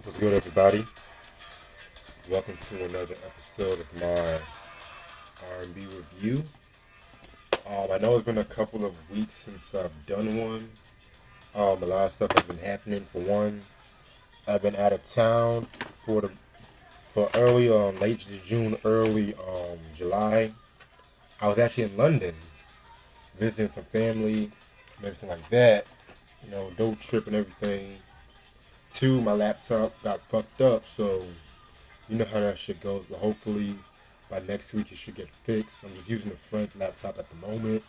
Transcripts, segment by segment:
What's good, everybody? Welcome to another episode of my R&B review. I know it's been a couple of weeks since I've done one. A lot of stuff has been happening. For one, I've been out of town for the for early late June, early July. I was actually in London visiting some family and everything like that. Dope trip and everything. Two, my laptop got fucked up, so you know how that shit goes, but hopefully by next week it should get fixed. I'm just using a friend's laptop at the moment.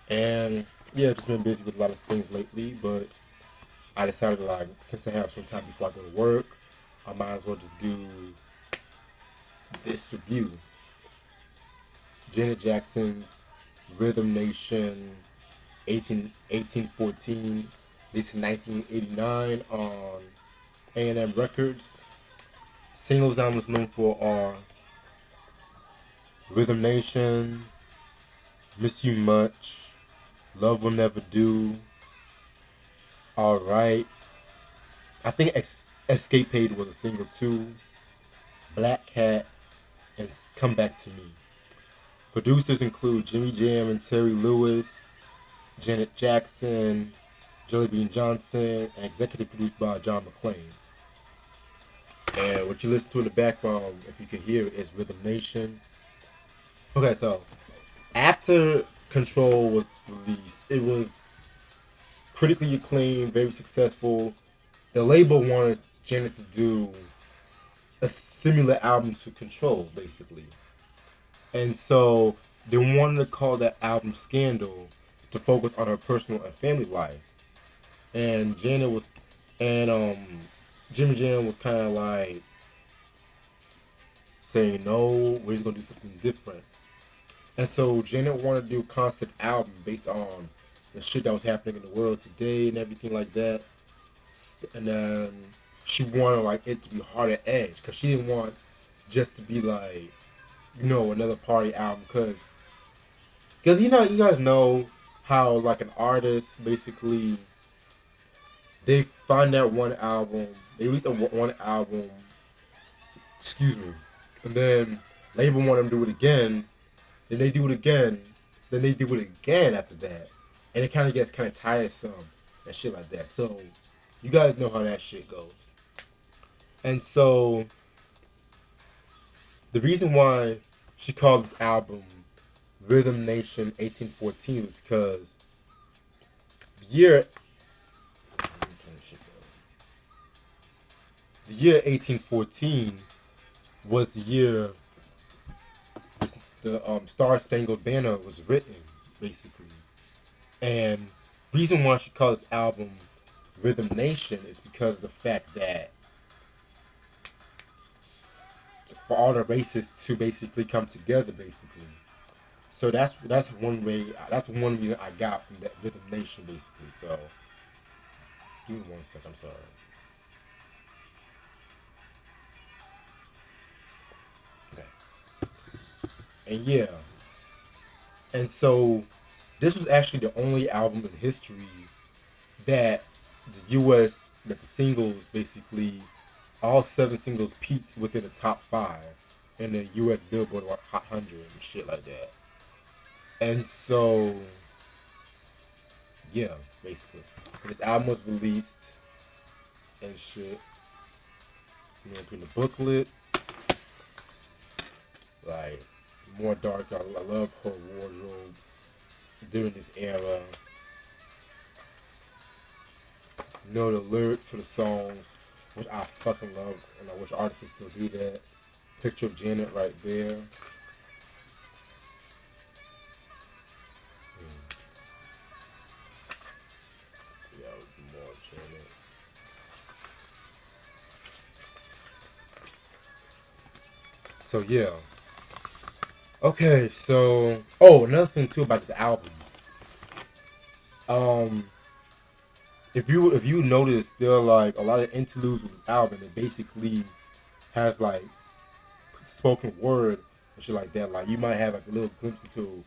And yeah, just been busy with a lot of things lately, but I decided like since I have some time before I go to work, I might as well just do this review. Janet Jackson's Rhythm Nation 1814, released in 1989 on A&M Records. Singles I'm most known for are Rhythm Nation, Miss You Much, Love Will Never Do, Alright. I think Escapade was a single too. Black Cat and Come Back to Me. Producers include Jimmy Jam and Terry Lewis, Janet Jackson, Jelly Bean Johnson, and executive produced by John McClain. And what you listen to in the background, if you can hear, is Rhythm Nation. Okay, so after Control was released, it was critically acclaimed, very successful. The label wanted Janet to do a similar album to Control, basically. And so they wanted to call that album Scandal to focus on her personal and family life. And Janet was, and Jimmy Jam was kind of like saying, no, we're just gonna do something different. And so Janet wanted to do a concept album based on the shit that was happening in the world today and everything like that. And then she wanted like it to be harder edge because she didn't want just to be like another party album because you guys know how like an artist basically they find that one album, they release one album, excuse me, and then label want them to do it again, then they do it again, then they do it again after that, and it kind of gets kind of tiresome and shit like that. So you guys know how that shit goes. And so the reason why she called this album Rhythm Nation 1814 was because the year the year 1814 was the year the Star Spangled Banner was written, basically. And reason why she called this album Rhythm Nation is because of the fact that for all the races to basically come together, basically. So that's one way. That's one reason I got from that Rhythm Nation, basically. So give me one sec. I'm sorry. Okay. And yeah, and so this was actually the only album in history that the U.S. that the singles basically all seven singles peaked within the top five in the U.S. Billboard Hot 100 and shit like that. And so yeah, basically, this album was released and shit. Put in the booklet, like more dark. I love her wardrobe during this era. The lyrics to the songs, which I fucking love, and I wish artists could still do that. Picture of Janet right there. Yeah, more Janet. So yeah. Okay, so another thing too about this album. Um, if you notice, there are like a lot of interludes with this album. It basically has like spoken word and shit like that. Like you might have like a little glimpse into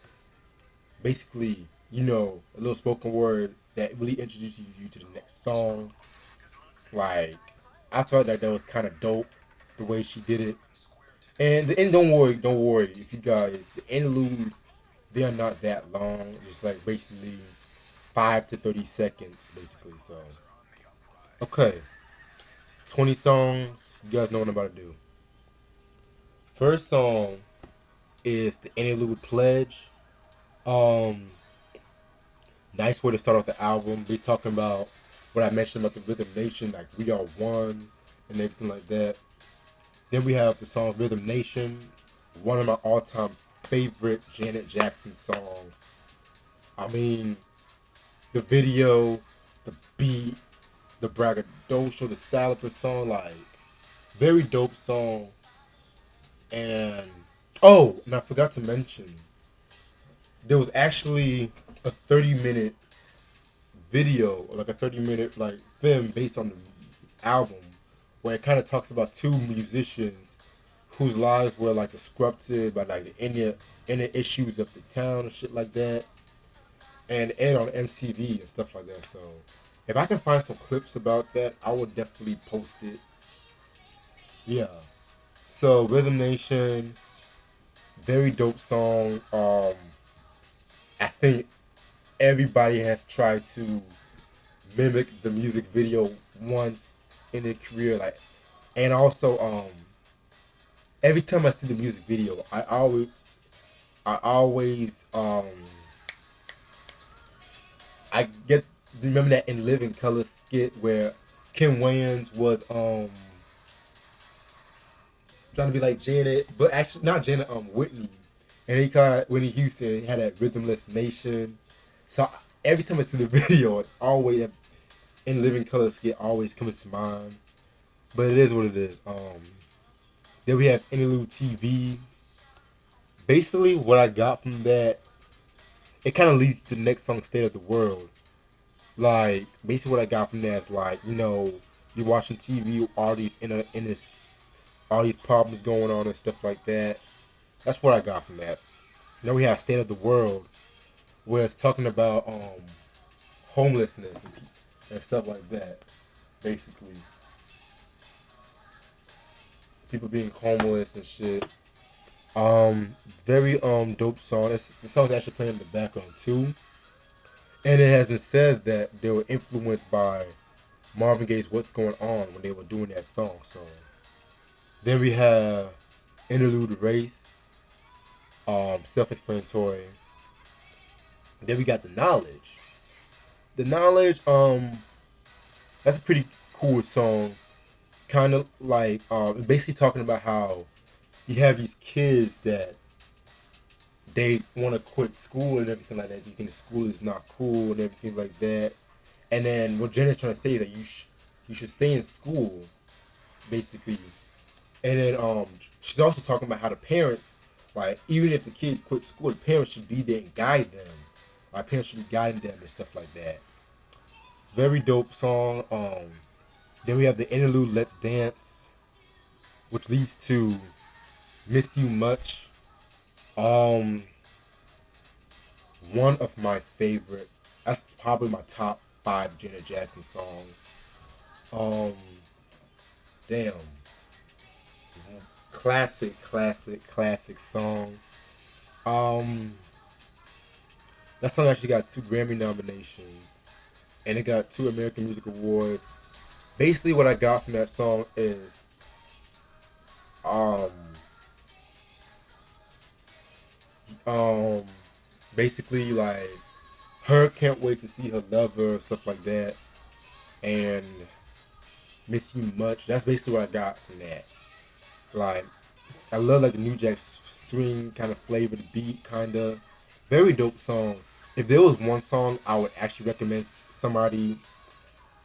basically, a little spoken word that really introduces you to the next song. Like I thought that was kind of dope the way she did it. And don't worry if you guys the interludes they are not that long, just like basically 5 to 30 seconds basically. So okay, 20 songs. You guys know what I'm about to do. First song is the interlude pledge. Um, nice way to start off the album. They talking about what I mentioned about the Rhythm Nation, like we are one and everything like that. Then we have the song Rhythm Nation, one of my all-time favorite Janet Jackson songs. I mean, the video, the beat, the braggadocio, the style of the song, like very dope song. And oh, and I forgot to mention, there was actually a 30-minute video, or like a 30-minute like film based on the album, where it kind of talks about two musicians whose lives were like disrupted by like the inner issues of the town and shit like that, and aired on MTV and stuff like that. So if I can find some clips about that, I will definitely post it. Yeah. So Rhythm Nation, very dope song. I think everybody has tried to mimic the music video once in their career, like, and also every time I see the music video, I always I get remember that in Living Color skit where Kim Wayans was trying to be like Janet, but actually not Janet, Whitney, and he called Whitney Houston had that rhythmless nation. So every time I see the video, it always in Living Color skit always comes to mind. But it is what it is. Then we have Interlude TV. Basically, what I got from that, it kind of leads to the next song, State of the World. Like, basically, what I got from that is like, you're watching TV, all these in this, all these problems going on and stuff like that. That's what I got from that. Then we have State of the World, where it's talking about homelessness and stuff like that. Basically, people being homeless and shit. Very dope song. The song's actually playing in the background too. And it has been said that they were influenced by Marvin Gaye's "What's Going On" when they were doing that song. So then we have Interlude Race, self-explanatory. Then we got The Knowledge. The Knowledge, that's a pretty cool song. Kind of like, basically talking about how you have these kids that they want to quit school and everything like that. You think school is not cool and everything like that. And then what Jen is trying to say is that you should stay in school, basically. And then she's also talking about how the parents, like even if the kid quit school, the parents should be there and guide them. Like parents should be guiding them and stuff like that. Very dope song. Then we have the interlude "Let's Dance," which leads to "Miss You Much." Um, one of my favorite. That's probably my top five Janet Jackson songs. Um, damn, classic, classic, classic song. Um, that song actually got two Grammy nominations, and it got two American Music Awards. Basically, what I got from that song is, um, um, basically like her can't wait to see her lover, stuff like that, and "Miss You Much." That's basically what I got from that. Like, I love like the New Jack Swing kind of flavor, the beat kind of very dope song. If there was one song I would actually recommend somebody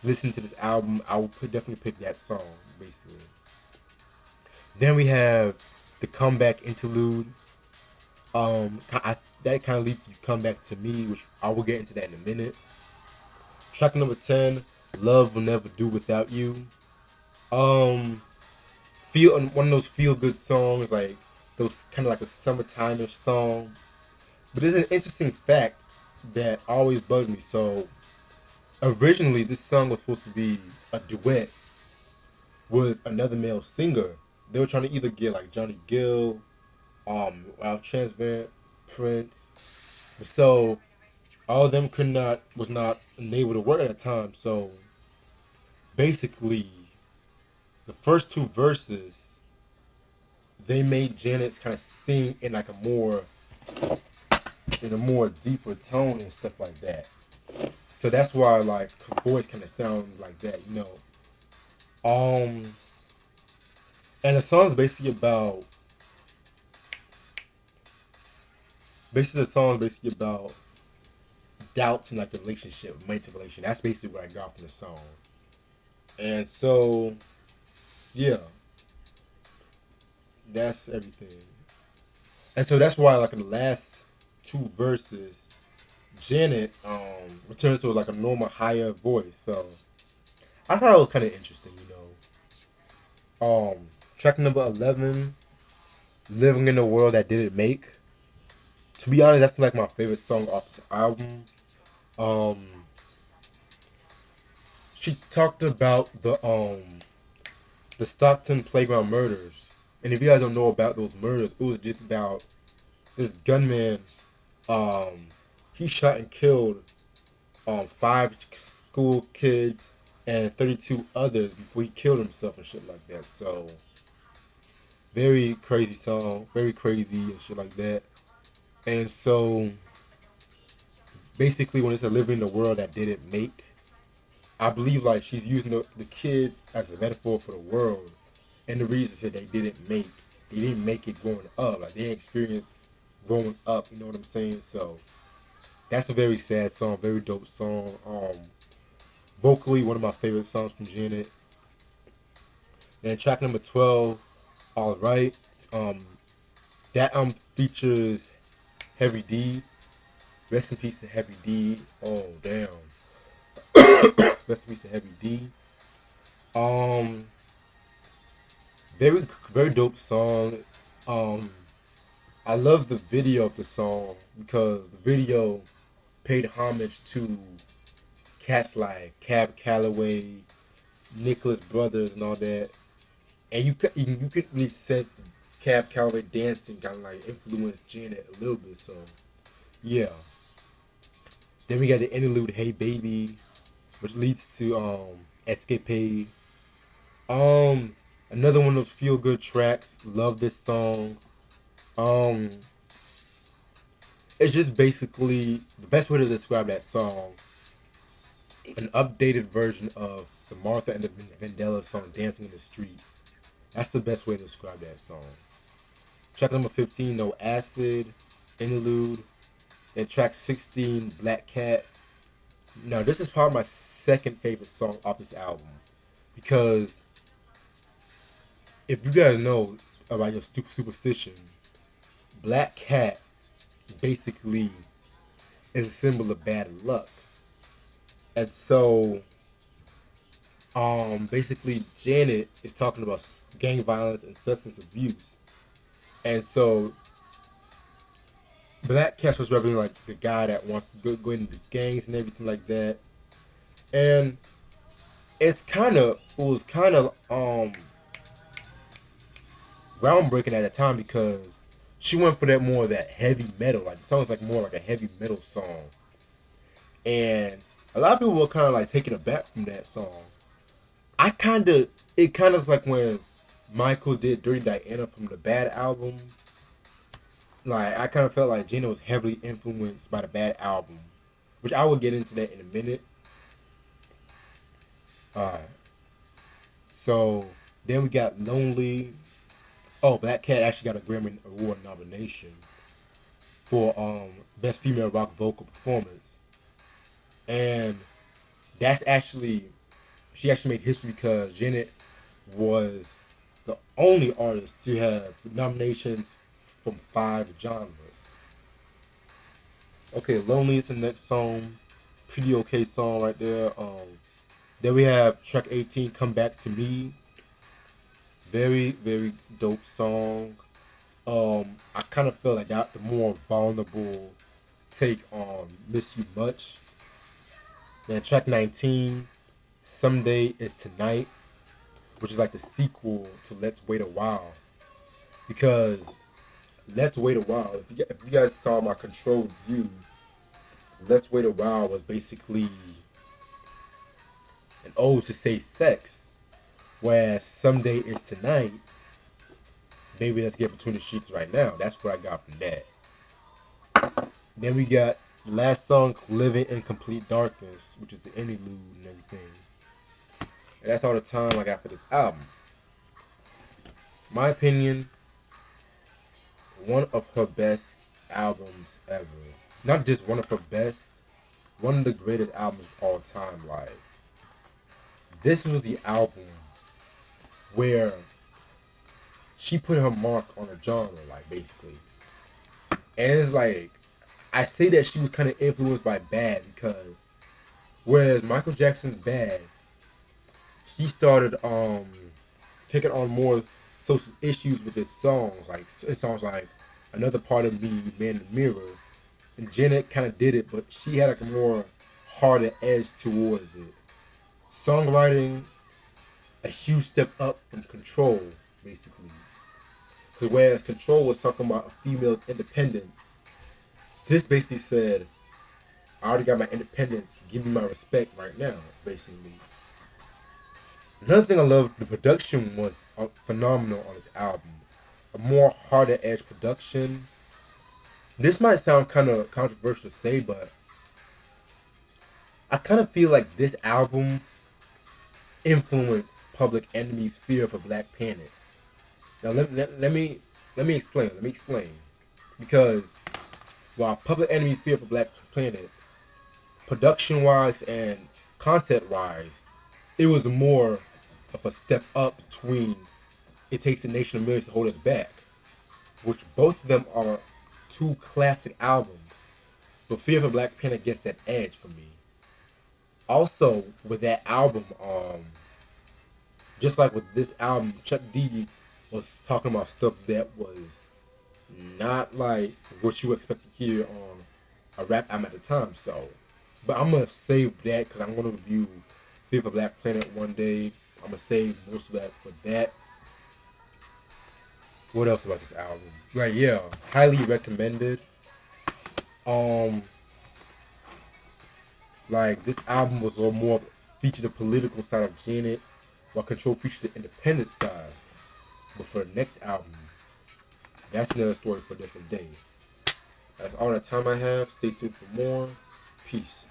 listen to this album, I would definitely pick that song basically. Then we have the comeback interlude. That kind of leads to "Come Back to Me," which I will get into that in a minute. Track number 10, "Love Will Never Do Without You." Um, feel one of those feel good songs, like those kind of like a summertime-ish song. But there's an interesting fact that always bugged me. So originally, this song was supposed to be a duet with another male singer. They were trying to either get like Johnny Gill, Wild Transvant, Prince. So all of them could not was not able to work at the time. So basically, the first two verses they made Janet's kind of sing in like a more deeper tone and stuff like that. So that's why like her voice kind of sounds like that, you know. Um, and the song's the song's basically about doubts in like a relationship, romantic relation. That's basically what I got from the song. And so yeah, that's everything. And so that's why like in the last two verses, Janet returns to like a normal higher voice. So I thought it was kind of interesting, you know. Track number 11, "Living in a World That Didn't Make." To be honest, that's like my favorite song off this album. Um, she talked about the Stockton Playground murders, and if you guys don't know about those murders, it was just about this gunman. Um, he shot and killed five school kids and 32 others before he killed himself and shit like that. So very crazy song, very crazy and shit like that. And so basically, when it's a living in a world that didn't make, I believe like she's using the kids as a metaphor for the world, and the reason that they didn't make it growing up, like they experienced growing up. You know what I'm saying? So that's a very sad song, very dope song. Vocally, one of my favorite songs from Janet. And track number 12, "All Right." Um, that features Heavy D. Rest in peace to Heavy D. Oh damn. Rest in peace to Heavy D. Um, very dope song. Um, I love the video of the song because the video paid homage to cats like Cab Calloway, Nicholas Brothers, and all that. And you could really sense Cab Calloway dancing kind of like influenced Janet a little bit. So yeah. Then we got the interlude "Hey Baby," which leads to "Escapade." Um, Another one of those feel good tracks. Love this song. Um, it's just basically the best way to describe that song. An updated version of the Martha and the Vandellas song "Dancing in the Street." That's the best way to describe that song. Track number 15, "No Acid," interlude. And track 16, "Black Cat." Now this is probably my second favorite song off this album because if you guys know about your superstition, Black Cat basically is a symbol of bad luck. And so, basically, Janet is talking about gang violence and substance abuse. And so, Black Cat was representing like the guy that wants to go into gangs and everything like that. And it was kind of groundbreaking at the time because she went for that more of that heavy metal. Like it sounds like more like a heavy metal song. And a lot of people were kind of like taken aback from that song. I kind of it kind of like when Michael did Dirty Diana from the Bad album. Like I kind of felt like Gina was heavily influenced by the Bad album, which I will get into that in a minute. Uh, so then we got Lonely. Oh, Black Cat actually got a Grammy Award nomination for Best Female Rock Vocal Performance, and that's actually she actually made history because Janet was the only artist to have nominations from 5 genres. Okay, "Lonely" is the next song. Pretty okay song right there. Then we have track 18, "Come Back to Me." Very dope song. I kind of feel like that the more vulnerable take on "Miss You Much." Then track 19, "Someday Is Tonight." which is like the sequel to Let's Wait a While. Because Let's Wait a While, if you guys saw my controlled view, Let's Wait a While was basically an ode to say sex, whereas Someday is Tonight, maybe let's get between the sheets right now. That's what I got from that. Then we got the last song, Living in Complete Darkness, which is the interlude and everything. And that's all the time I got for this album. My opinion, one of her best albums ever. Not just one of her best, one of the greatest albums of all time. Like, this was the album where she put her mark on a genre, like, basically. And it's like, I say that she was kind of influenced by Bad because whereas Michael Jackson's Bad, he started taking on more social issues with his songs, like songs like Another Part of Me, Man in the Mirror. And Janet kind of did it, but she had like a more harder edge towards it. Songwriting, a huge step up from Control, basically. Because whereas Control was talking about a female's independence, this basically said, I already got my independence, give me my respect right now, basically. Another thing I love, the production was phenomenal on this album. A more harder edge production. This might sound kind of controversial to say, but I kind of feel like this album influenced Public Enemy's Fear for Black Planet. Now let me explain. Let me explain. Because while Public Enemy's Fear for Black Planet, production wise and content wise, it was more of a step up between It Takes a Nation of Millions to Hold Us Back, which both of them are two classic albums. But Fear for Black Planet gets that edge for me. Also, with that album, just like with this album, Chuck D was talking about stuff that was not like what you expect to hear on a rap album at the time. So, but I'm gonna save that because I'm gonna review Fear for Black Planet one day. I'm gonna save most of that for that. What else about this album? Right, yeah, highly recommended. Um, like this album was a little more featured the political side of Janet, while Control featured the independent side. But for the next album, that's another story for a different day. That's all the time I have. Stay tuned for more. Peace.